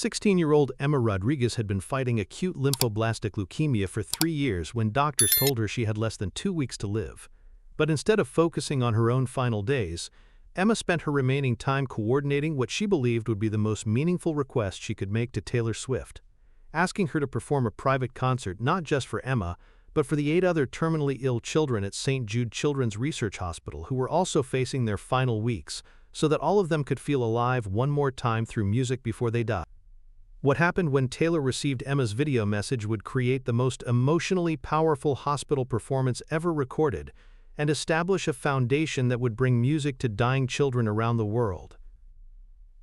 16-year-old Emma Rodriguez had been fighting acute lymphoblastic leukemia for 3 years when doctors told her she had less than 2 weeks to live. But instead of focusing on her own final days, Emma spent her remaining time coordinating what she believed would be the most meaningful request she could make to Taylor Swift, asking her to perform a private concert not just for Emma, but for the 8 other terminally ill children at St. Jude Children's Research Hospital who were also facing their final weeks, so that all of them could feel alive one more time through music before they died. What happened when Taylor received Emma's video message would create the most emotionally powerful hospital performance ever recorded and establish a foundation that would bring music to dying children around the world.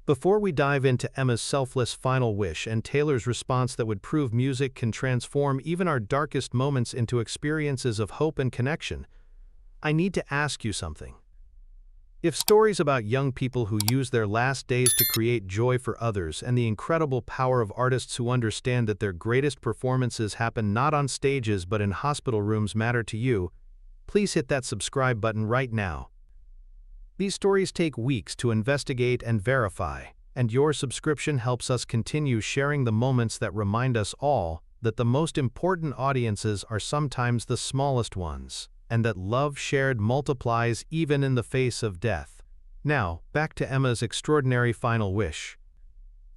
Before we dive into Emma's selfless final wish and Taylor's response that would prove music can transform even our darkest moments into experiences of hope and connection, I need to ask you something. If stories about young people who use their last days to create joy for others and the incredible power of artists who understand that their greatest performances happen not on stages but in hospital rooms matter to you, please hit that subscribe button right now. These stories take weeks to investigate and verify, and your subscription helps us continue sharing the moments that remind us all that the most important audiences are sometimes the smallest ones, and that love shared multiplies even in the face of death. Now, back to Emma's extraordinary final wish.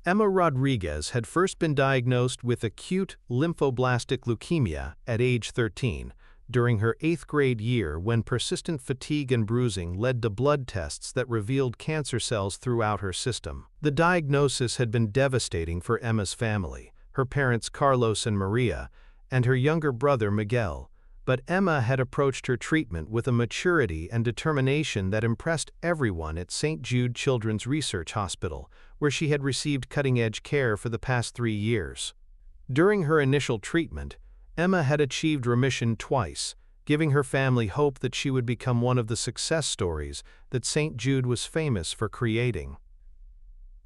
Emma Rodriguez had first been diagnosed with acute lymphoblastic leukemia at age 13, during her 8th grade year when persistent fatigue and bruising led to blood tests that revealed cancer cells throughout her system. The diagnosis had been devastating for Emma's family, her parents Carlos and Maria, and her younger brother Miguel, but Emma had approached her treatment with a maturity and determination that impressed everyone at St. Jude Children's Research Hospital, where she had received cutting-edge care for the past 3 years. During her initial treatment, Emma had achieved remission twice, giving her family hope that she would become one of the success stories that St. Jude was famous for creating.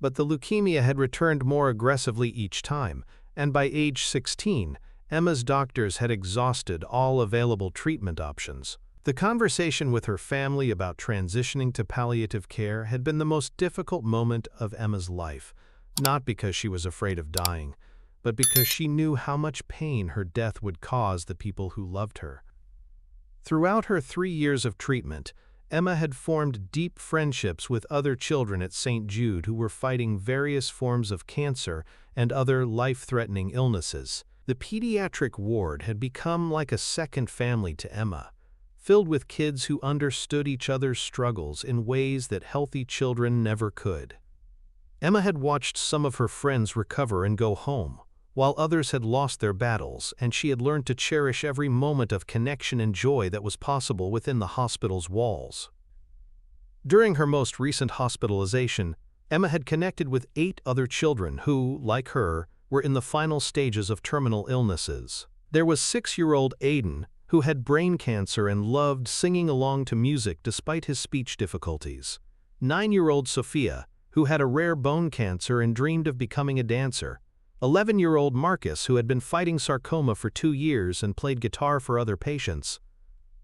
But the leukemia had returned more aggressively each time, and by age 16, Emma's doctors had exhausted all available treatment options. The conversation with her family about transitioning to palliative care had been the most difficult moment of Emma's life, not because she was afraid of dying, but because she knew how much pain her death would cause the people who loved her. Throughout her 3 years of treatment, Emma had formed deep friendships with other children at St. Jude who were fighting various forms of cancer and other life-threatening illnesses. The pediatric ward had become like a second family to Emma, filled with kids who understood each other's struggles in ways that healthy children never could. Emma had watched some of her friends recover and go home, while others had lost their battles, and she had learned to cherish every moment of connection and joy that was possible within the hospital's walls. During her most recent hospitalization, Emma had connected with 8 other children who, like her, were in the final stages of terminal illnesses. There was 6-year-old Aiden, who had brain cancer and loved singing along to music despite his speech difficulties. 9-year-old Sophia, who had a rare bone cancer and dreamed of becoming a dancer. 11-year-old Marcus, who had been fighting sarcoma for 2 years and played guitar for other patients.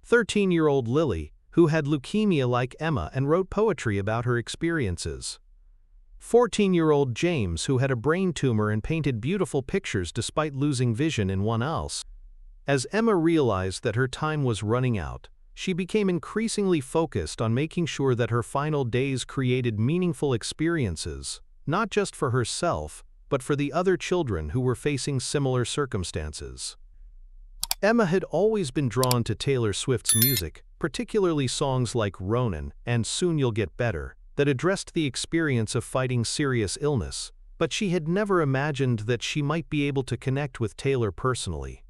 13-year-old Lily, who had leukemia like Emma and wrote poetry about her experiences. 14-year-old James, who had a brain tumor and painted beautiful pictures despite losing vision in one eye. As Emma realized that her time was running out, she became increasingly focused on making sure that her final days created meaningful experiences, not just for herself, but for the other children who were facing similar circumstances. Emma had always been drawn to Taylor Swift's music, particularly songs like Ronan and Soon You'll Get Better, that addressed the experience of fighting serious illness, but she had never imagined that she might be able to connect with Taylor personally.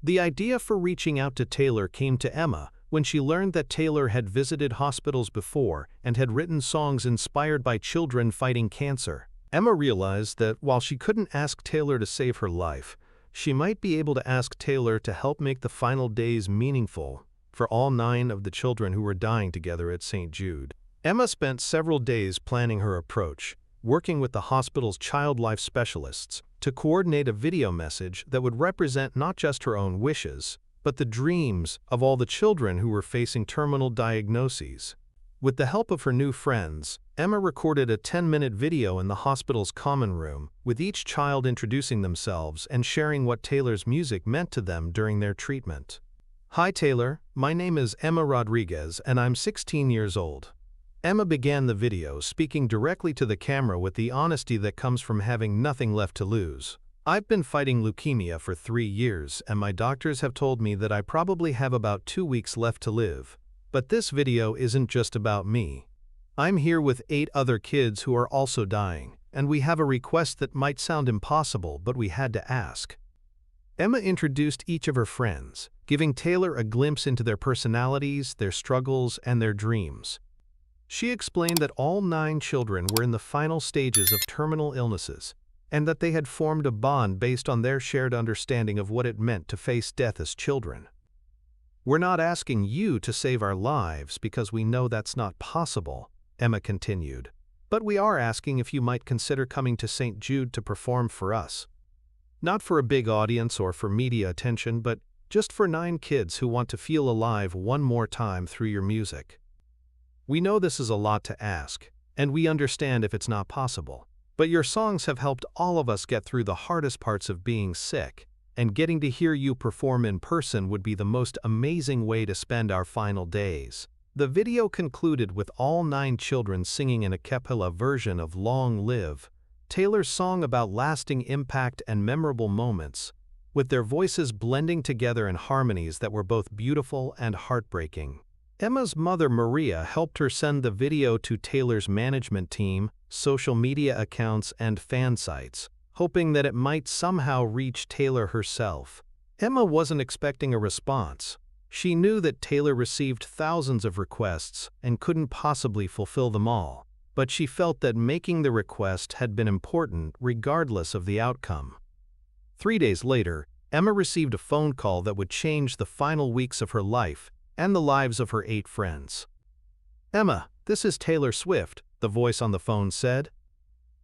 The idea for reaching out to Taylor came to Emma when she learned that Taylor had visited hospitals before and had written songs inspired by children fighting cancer. Emma realized that while she couldn't ask Taylor to save her life, she might be able to ask Taylor to help make the final days meaningful for all 9 of the children who were dying together at St. Jude. Emma spent several days planning her approach, working with the hospital's child life specialists to coordinate a video message that would represent not just her own wishes, but the dreams of all the children who were facing terminal diagnoses. With the help of her new friends, Emma recorded a 10-minute video in the hospital's common room, with each child introducing themselves and sharing what Taylor's music meant to them during their treatment. "Hi Taylor, my name is Emma Rodriguez and I'm 16 years old." Emma began the video, speaking directly to the camera with the honesty that comes from having nothing left to lose. "I've been fighting leukemia for 3 years and my doctors have told me that I probably have about 2 weeks left to live. But this video isn't just about me. I'm here with 8 other kids who are also dying, and we have a request that might sound impossible, but we had to ask." Emma introduced each of her friends, giving Taylor a glimpse into their personalities, their struggles, and their dreams. She explained that all 9 children were in the final stages of terminal illnesses, and that they had formed a bond based on their shared understanding of what it meant to face death as children. "We're not asking you to save our lives because we know that's not possible," Emma continued, "but we are asking if you might consider coming to St. Jude to perform for us. Not for a big audience or for media attention, but just for 9 kids who want to feel alive one more time through your music. We know this is a lot to ask, and we understand if it's not possible, but your songs have helped all of us get through the hardest parts of being sick, and getting to hear you perform in person would be the most amazing way to spend our final days." The video concluded with all 9 children singing an a cappella version of "Long Live," Taylor's song about lasting impact and memorable moments, with their voices blending together in harmonies that were both beautiful and heartbreaking. Emma's mother Maria helped her send the video to Taylor's management team, social media accounts, and fan sites, hoping that it might somehow reach Taylor herself. Emma wasn't expecting a response. She knew that Taylor received thousands of requests and couldn't possibly fulfill them all, but she felt that making the request had been important regardless of the outcome. 3 days later, Emma received a phone call that would change the final weeks of her life and the lives of her 8 friends. "Emma, this is Taylor Swift," the voice on the phone said.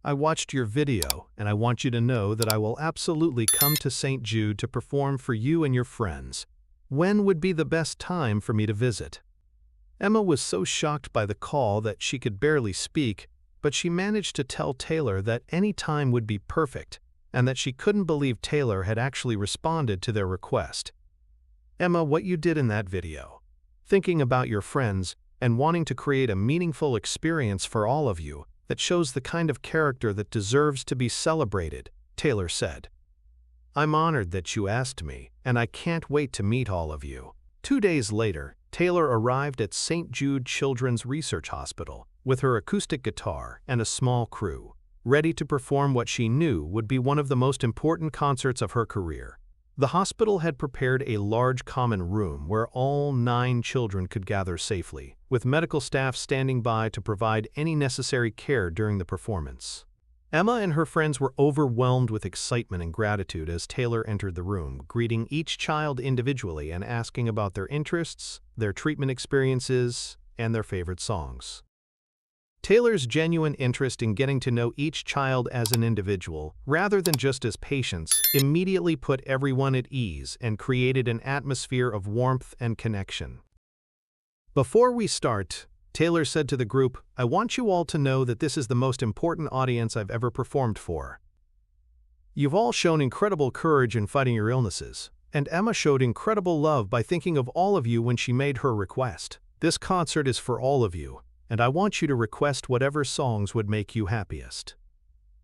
"I watched your video, and I want you to know that I will absolutely come to St. Jude to perform for you and your friends. When would be the best time for me to visit?" Emma was so shocked by the call that she could barely speak, but she managed to tell Taylor that any time would be perfect, and that she couldn't believe Taylor had actually responded to their request. "Emma, what you did in that video, thinking about your friends and wanting to create a meaningful experience for all of you, that shows the kind of character that deserves to be celebrated," Taylor said. "I'm honored that you asked me, and I can't wait to meet all of you." 2 days later, Taylor arrived at St. Jude Children's Research Hospital with her acoustic guitar and a small crew, ready to perform what she knew would be one of the most important concerts of her career. The hospital had prepared a large common room where all 9 children could gather safely, with medical staff standing by to provide any necessary care during the performance. Emma and her friends were overwhelmed with excitement and gratitude as Taylor entered the room, greeting each child individually and asking about their interests, their treatment experiences, and their favorite songs. Taylor's genuine interest in getting to know each child as an individual, rather than just as patients, immediately put everyone at ease and created an atmosphere of warmth and connection. "Before we start," Taylor said to the group, "I want you all to know that this is the most important audience I've ever performed for. You've all shown incredible courage in fighting your illnesses, and Emma showed incredible love by thinking of all of you when she made her request. This concert is for all of you, and I want you to request whatever songs would make you happiest."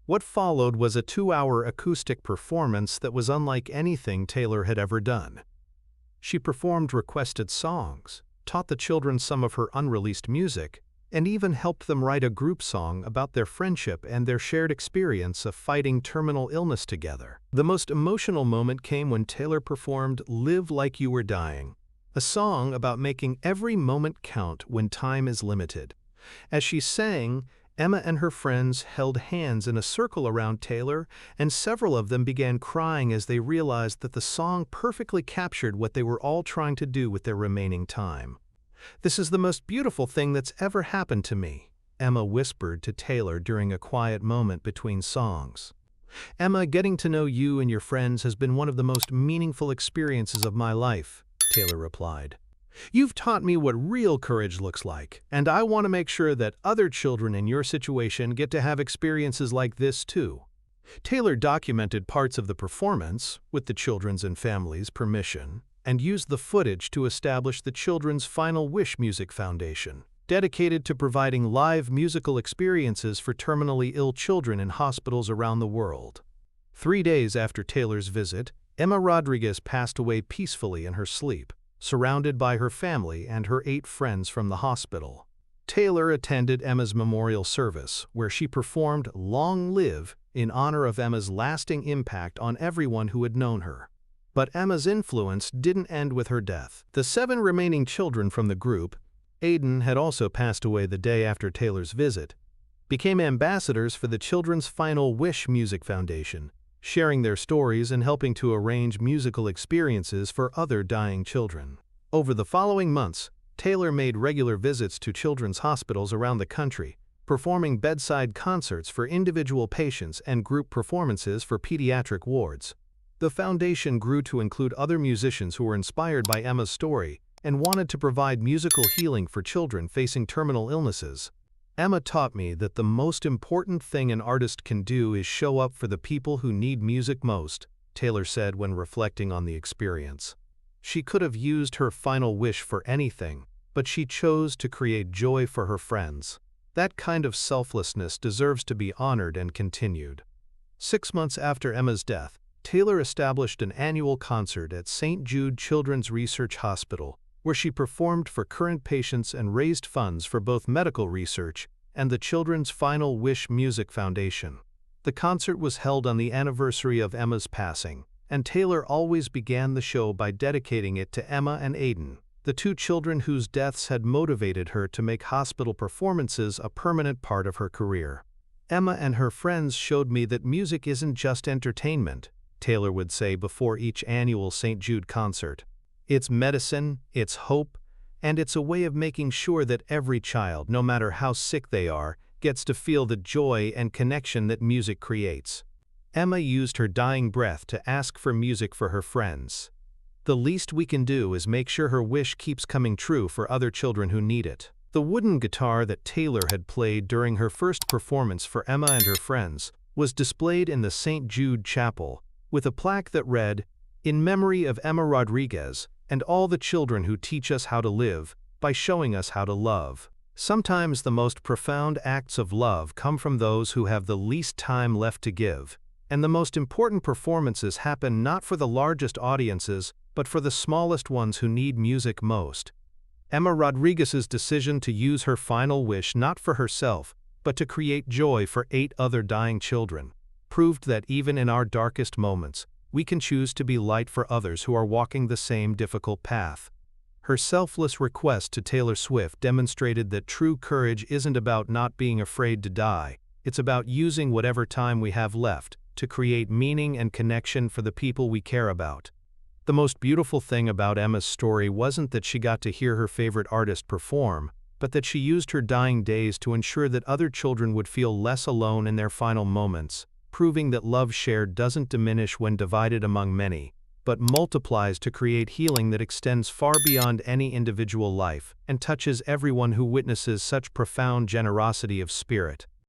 What followed was a 2-hour acoustic performance that was unlike anything Taylor had ever done. She performed requested songs, taught the children some of her unreleased music, and even helped them write a group song about their friendship and their shared experience of fighting terminal illness together. The most emotional moment came when Taylor performed "Live Like You Were Dying," a song about making every moment count when time is limited. As she sang, Emma and her friends held hands in a circle around Taylor, and several of them began crying as they realized that the song perfectly captured what they were all trying to do with their remaining time. "This is the most beautiful thing that's ever happened to me," Emma whispered to Taylor during a quiet moment between songs. "Emma, getting to know you and your friends has been one of the most meaningful experiences of my life," Taylor replied. You've taught me what real courage looks like, and I want to make sure that other children in your situation get to have experiences like this too. Taylor documented parts of the performance, with the children's and families' permission, and used the footage to establish the Children's Final Wish Music Foundation, dedicated to providing live musical experiences for terminally ill children in hospitals around the world. 3 days after Taylor's visit, Emma Rodriguez passed away peacefully in her sleep, surrounded by her family and her 8 friends from the hospital. Taylor attended Emma's memorial service, where she performed "Long Live" in honor of Emma's lasting impact on everyone who had known her. But Emma's influence didn't end with her death. The 7 remaining children from the group, Aiden had also passed away the day after Taylor's visit, became ambassadors for the Children's Final Wish Music Foundation, sharing their stories and helping to arrange musical experiences for other dying children. Over the following months, Taylor made regular visits to children's hospitals around the country, performing bedside concerts for individual patients and group performances for pediatric wards. The foundation grew to include other musicians who were inspired by Emma's story and wanted to provide musical healing for children facing terminal illnesses. Emma taught me that the most important thing an artist can do is show up for the people who need music most, Taylor said when reflecting on the experience. She could have used her final wish for anything, but she chose to create joy for her friends. That kind of selflessness deserves to be honored and continued. 6 months after Emma's death, Taylor established an annual concert at St. Jude Children's Research Hospital, where she performed for current patients and raised funds for both medical research and the Children's Final Wish Music Foundation. The concert was held on the anniversary of Emma's passing, and Taylor always began the show by dedicating it to Emma and Aiden, the 2 children whose deaths had motivated her to make hospital performances a permanent part of her career. Emma and her friends showed me that music isn't just entertainment, Taylor would say before each annual St. Jude concert. It's medicine, it's hope, and it's a way of making sure that every child, no matter how sick they are, gets to feel the joy and connection that music creates. Emma used her dying breath to ask for music for her friends. The least we can do is make sure her wish keeps coming true for other children who need it. The wooden guitar that Taylor had played during her first performance for Emma and her friends was displayed in the St. Jude Chapel, with a plaque that read, "In memory of Emma Rodriguez, and all the children who teach us how to live by showing us how to love." Sometimes the most profound acts of love come from those who have the least time left to give, and the most important performances happen not for the largest audiences, but for the smallest ones who need music most. Emma Rodriguez's decision to use her final wish not for herself, but to create joy for 8 other dying children, proved that even in our darkest moments, we can choose to be light for others who are walking the same difficult path. Her selfless request to Taylor Swift demonstrated that true courage isn't about not being afraid to die, it's about using whatever time we have left to create meaning and connection for the people we care about. The most beautiful thing about Emma's story wasn't that she got to hear her favorite artist perform, but that she used her dying days to ensure that other children would feel less alone in their final moments, proving that love shared doesn't diminish when divided among many, but multiplies to create healing that extends far beyond any individual life and touches everyone who witnesses such profound generosity of spirit.